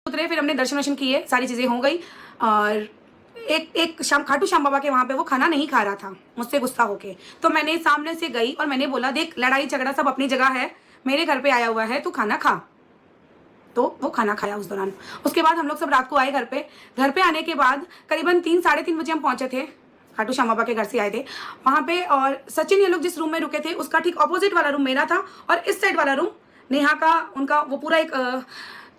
उतरे, फिर हमने दर्शन वर्शन किए, सारी चीज़ें हो गई। और एक शाम खाटू श्याम बाबा के वहाँ पे वो खाना नहीं खा रहा था मुझसे गुस्सा होके, तो मैंने सामने से गई और मैंने बोला, देख लड़ाई झगड़ा सब अपनी जगह है, मेरे घर पे आया हुआ है, तू खाना खा। तो वो खाना खाया उस दौरान। उसके बाद हम लोग सब रात को आए घर पे। घर पे आने के बाद करीबन 3-3:30 बजे हम पहुंचे थे, खाटू श्याम बाबा के घर से आए थे वहाँ पे। और सचिन ये लोग जिस रूम में रुके थे उसका ठीक ऑपोजिट वाला रूम मेरा था, और इस साइड वाला रूम नेहा का, उनका वो पूरा एक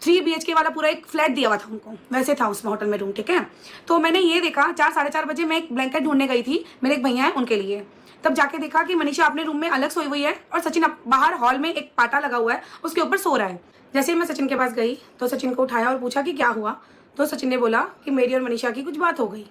3 BHK वाला पूरा एक फ्लैट दिया हुआ था उनको, वैसे था उसमें होटल में रूम, ठीक है। तो मैंने ये देखा 4-4:30 बजे मैं एक ब्लैंकेट ढूंढने गई थी, मेरे एक भैया हैं उनके लिए। तब जाके देखा कि मनीषा अपने रूम में अलग सोई हुई है और सचिन बाहर हॉल में एक पाटा लगा हुआ है उसके ऊपर सो रहा है। जैसे ही मैं सचिन के पास गई तो सचिन को उठाया और पूछा कि क्या हुआ, तो सचिन ने बोला कि मेरी और मनीषा की कुछ बात हो गई।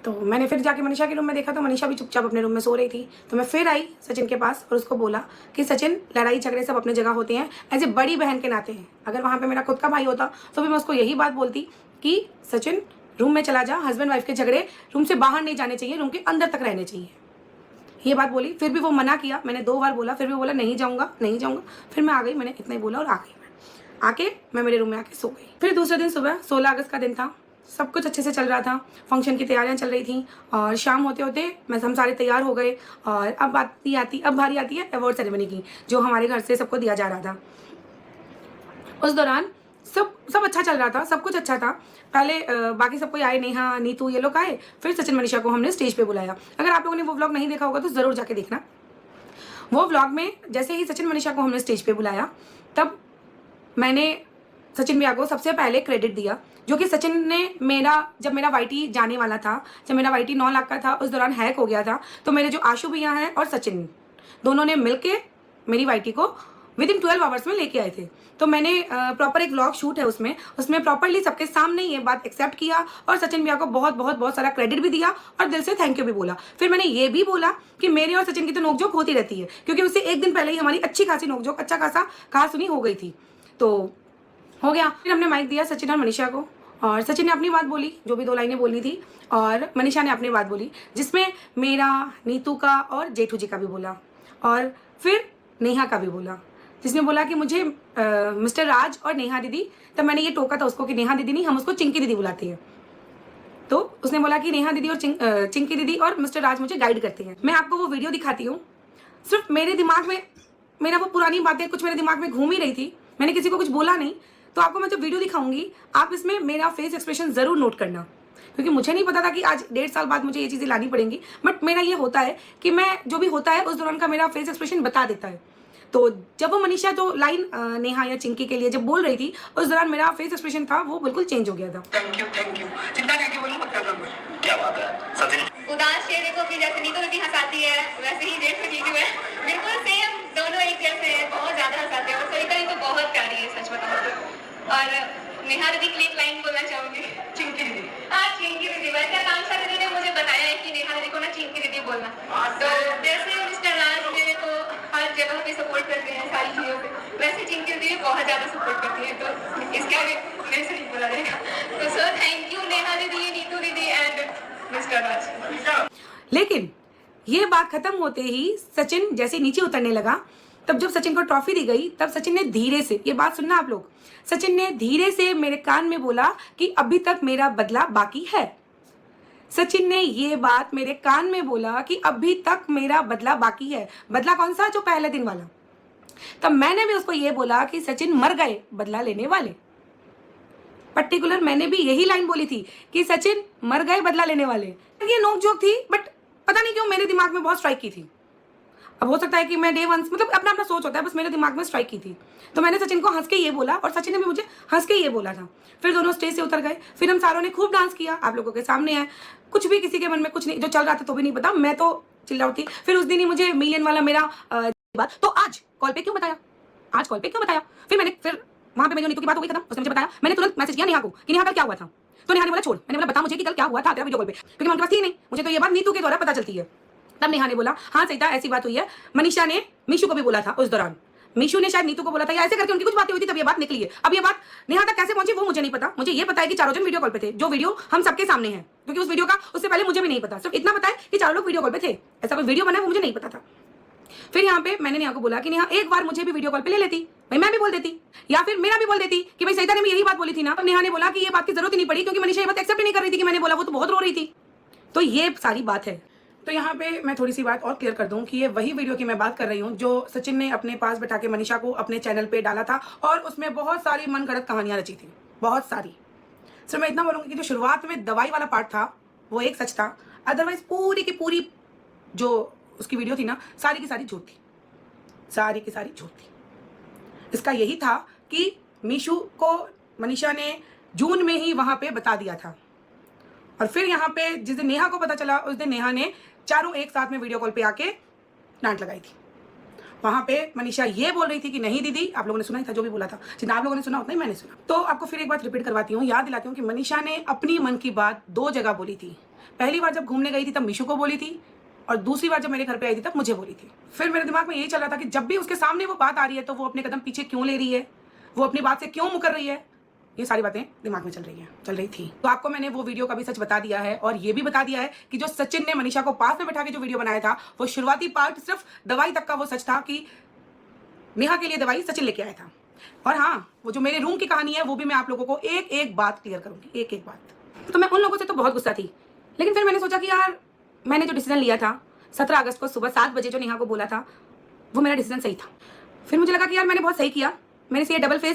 तो मैंने फिर जाके मनीषा के रूम में देखा तो मनीषा भी चुपचाप अपने रूम में सो रही थी। तो मैं फिर आई सचिन के पास और उसको बोला कि सचिन, लड़ाई झगड़े सब अपनी जगह होते हैं, एज ए बड़ी बहन के नाते हैं। अगर वहाँ पे मेरा खुद का भाई होता तो भी मैं उसको यही बात बोलती कि सचिन रूम में चला जा, हस्बैंड वाइफ के झगड़े रूम से बाहर नहीं जाने चाहिए, रूम के अंदर तक रहने चाहिए। ये बात बोली, फिर भी वो मना किया। मैंने 2 बार बोला, फिर भी बोला नहीं जाऊँगा नहीं जाऊँगा। फिर मैं आ गई, मैंने इतना ही बोला और आ गई। आके मैं मेरे रूम में आके सो गई। फिर दूसरे दिन सुबह 16 अगस्त का दिन था, सब कुछ अच्छे से चल रहा था, फंक्शन की तैयारियां चल रही थी। और शाम होते होते हम सारे तैयार हो गए। और अब बारी आती है अवार्ड सेरेमनी की, जो हमारे घर से सबको दिया जा रहा था। उस दौरान सब अच्छा चल रहा था, सब कुछ अच्छा था। पहले बाकी सब कोई आए, नेहा नीतू ये लोग आए, फिर सचिन मनीषा को हमने स्टेज पे बुलाया। अगर आप लोगों ने वो व्लॉग नहीं देखा होगा तो ज़रूर जाके देखना। वो व्लॉग में जैसे ही सचिन मनीषा को हमने स्टेज पे बुलाया, तब मैंने सचिन भैया को सबसे पहले क्रेडिट दिया, जो कि सचिन ने जब मेरा वाईटी जाने वाला था, जब मेरा वाईटी 9 लाख का था, उस दौरान हैक हो गया था। तो मेरे जो आशु भैया हैं और सचिन दोनों ने मिलके मेरी वाईटी को विदिन 12 आवर्स में लेके आए थे। तो मैंने प्रॉपर एक व्लॉग शूट है उसमें प्रॉपरली सबके सामने ये बात एक्सेप्ट किया और सचिन भैया को बहुत सारा क्रेडिट भी दिया और दिल से थैंक यू भी बोला। फिर मैंने ये भी बोला कि मेरे और सचिन की तो नोकझोंक होती रहती है, क्योंकि उससे एक दिन पहले ही हमारी अच्छी खासी नोकझोंक, अच्छा खासा कहा सुनी हो गई थी। तो हो गया। फिर हमने माइक दिया सचिन और मनीषा को, और सचिन ने अपनी बात बोली, जो भी 2 लाइनें बोलनी थी, और मनीषा ने अपनी बात बोली, जिसमें मेरा, नीतू का और जेठू जी का भी बोला, और फिर नेहा का भी बोला, जिसने बोला कि मुझे मिस्टर राज और नेहा दीदी। तब मैंने ये टोका था उसको कि नेहा दीदी नहीं, हम उसको चिंकी दीदी बुलाते हैं। तो उसने बोला कि नेहा दीदी और चिंकी दीदी और मिस्टर राज मुझे गाइड करते हैं। मैं आपको वो वीडियो दिखाती हूँ। सिर्फ मेरे दिमाग में मेरा वो पुरानी बातें कुछ मेरे दिमाग में घूम ही रही थी, मैंने किसी को कुछ बोला नहीं। तो आपको मैं जो वीडियो दिखाऊंगी, आप इसमें मेरा फेस एक्सप्रेशन जरूर नोट करना, क्योंकि मुझे नहीं पता था कि आज 1.5 साल बाद मुझे ये चीज़ें लानी पड़ेंगी। बट मेरा ये होता है कि मैं जो भी होता है उस दौरान का मेरा फेस एक्सप्रेशन बता देता है। तो जब वो मनीषा जो लाइन नेहा या चिंकी के लिए जब बोल रही थी, उस दौरान मेरा फेस एक्सप्रेशन था वो बिल्कुल चेंज हो गया था। थैंक यू चिंता करके बोलूं, मत कर दो। क्या बात है सचिन, उदास चेहरे को भी जैसे नीतू दीदी हंसाती है वैसे ही जेठ नीतू है, बिल्कुल सेम, दोनों एक जैसे हैं, बहुत ज्यादा हंसाते हैं। और सविता तो बहुत प्यारी है सच बताऊं तो। और नेहा दीदी के लिए एक लाइन बोलना चाहूंगी, चिंकी दीदी। हाँ चिंकी दीदी, वैसे आकांक्षा दीदी ने मुझे बताया है कि नेहा दीदी को ना चिंकी दीदी बोलना। तो जैसे मिस्टर राज मेरे को हर जगह पे सपोर्ट करते हैं सारी चीजों पे, वैसे चिंकी दीदी बहुत ज्यादा सपोर्ट करती है। तो इसके आगे मेरे से नहीं बोला जाएगा। तो सर थैंक यू नेहा दीदी, नीतू दीदी एंड मिस्टर राज। लेकिन ये बात खत्म होते ही सचिन जैसे नीचे उतरने लगा, तब जब सचिन को ट्रॉफी दी गई, तब सचिन ने धीरे से, ये बात सुनना आप लोग, सचिन ने धीरे से मेरे कान में बोला कि अभी तक मेरा बदला बाकी है। सचिन ने ये बात मेरे कान में बोला कि अभी तक मेरा बदला बाकी है। बदला कौन सा? जो पहले दिन वाला। तब मैंने भी उसको ये बोला कि सचिन मर गए बदला लेने वाले। पर्टिकुलर मैंने भी यही लाइन बोली थी कि सचिन मर गए बदला लेने वाले। ये नोकझोंक थी, बट पता नहीं क्यों मेरे दिमाग में बहुत स्ट्राइक की थी। अब हो सकता है कि मैं डे 1, मतलब अपना अपना सोच होता है, बस मेरे दिमाग में स्ट्राइक की थी। तो मैंने सचिन को हंस के ये बोला और सचिन ने भी मुझे हंस के ये बोला था। फिर दोनों स्टेज से उतर गए। फिर हम सारों ने खूब डांस किया, आप लोगों के सामने है। कुछ भी किसी के मन में कुछ नहीं, जो चल रहा था तो भी नहीं पता, मैं तो चिल्ला उठी। फिर उस दिन ही मुझे मिलियन वाला मेरा बात, तो आज कॉल पे क्यों बताया, आज कॉल पे क्यों बताया? फिर वहां पे मेरी नीतू की बात हो गई खत्म, उसने मुझे बताया। मैंने तुरंत मैसेज किया नेहा को कि नेहा कल क्या हुआ था। तो नेहा ने बोला छोड़, मैंने बोला बता मुझे कि कल क्या हुआ था तेरा वीडियो कॉल पे, क्योंकि मैं उनके पास थी नहीं, मुझे तो ये बात नीतू के द्वारा पता चलती है। तब नेहा ने बोला हाँ सही था, ऐसी बात हुई है। मनीषा ने मीशू को भी बोला था उस दौरान, मीशू ने शायद नीतू को बोला था, या ऐसे करके उनकी कुछ बातें हुई थी, तब ये बात निकली है। अब ये बात नेहा तक कैसे पहुंची वो मुझे नहीं पता। मुझे ये पता है कि चारों जन वीडियो कॉल पे थे, जो वीडियो हम सबके सामने है, क्योंकि उस वीडियो का उससे पहले मुझे भी नहीं पता। सिर्फ इतना पता है कि चारों लोग वीडियो कॉल पे थे, ऐसा कोई वीडियो बना है वो मुझे नहीं पता था। फिर यहाँ पे मैंने नेहा को बोला कि नेहा एक बार मुझे भी वीडियो कॉल पे ले लेती, भाई मैं भी बोल देती, या फिर मेरा भी बोल देती कि भाई सईदा ने भी यही बात बोली थी ना। नेहा ने बोला कि ये बात की जरूरत ही नहीं पड़ी क्योंकि मनीषा ये बात एक्सेप्ट नहीं कर रही थी कि मैंने बोला, वो तो बहुत रो रही थी। तो ये सारी बात है। तो यहाँ पे मैं थोड़ी सी बात और क्लियर कर दूं कि ये वही वीडियो की मैं बात कर रही हूँ जो सचिन ने अपने पास बैठा के मनीषा को अपने चैनल पे डाला था और उसमें बहुत सारी मनगढ़ंत कहानियां रची थी, बहुत सारी। सिर्फ मैं इतना बोलूँगी कि जो शुरुआत में दवाई वाला पार्ट था वो एक सच था, अदरवाइज पूरी की पूरी जो उसकी वीडियो थी ना, सारी की सारी झूठ थी, सारी की सारी झूठ थी। इसका यही था कि मीशू को मनीषा ने जून में ही वहाँ पे बता दिया था और फिर यहाँ पे जिस दिन नेहा को पता चला उस दिन नेहा ने चारों एक साथ में वीडियो कॉल पे आके डांट लगाई थी। वहाँ पे मनीषा ये बोल रही थी कि नहीं दीदी, आप लोगों ने सुना ही था जो भी बोला था, जितना आप लोगों ने सुना उतना ही मैंने सुना। तो आपको फिर एक बात रिपीट करवाती हूँ, याद दिलाती हूँ कि मनीषा ने अपनी मन की बात 2 जगह बोली थी। पहली बार जब घूमने गई थी तब मीशू को बोली थी और दूसरी बार जब मेरे घर पे आई थी तब मुझे बोली थी। फिर मेरे दिमाग में यही चल रहा था कि जब भी उसके सामने वो बात आ रही है तो वो अपने कदम पीछे क्यों ले रही है, वो अपनी बात से क्यों मुकर रही है, ये सारी बातें दिमाग में चल रही थी। तो आपको मैंने वो वीडियो का भी सच बता दिया है और ये भी बता दिया है कि जो सचिन ने मनीषा को पास में बैठा के जो वीडियो बनाया था वो शुरुआती पार्ट सिर्फ दवाई तक का वो सच था कि नेहा के लिए दवाई सचिन लेके आया था। और हाँ, वो जो मेरे रूम की कहानी है वो भी मैं आप लोगों को एक एक बात क्लियर करूंगी, एक एक बात। तो मैं उन लोगों से तो बहुत गुस्सा थी, लेकिन फिर मैंने सोचा कि यार मैंने जो डिसीजन लिया था 17 अगस्त को सुबह 7 बजे जो नेहा को बोला था वो मेरा डिसीजन सही था। फिर मुझे लगा कि यार मैंने बहुत सही किया, मेरे से ये डबल फेस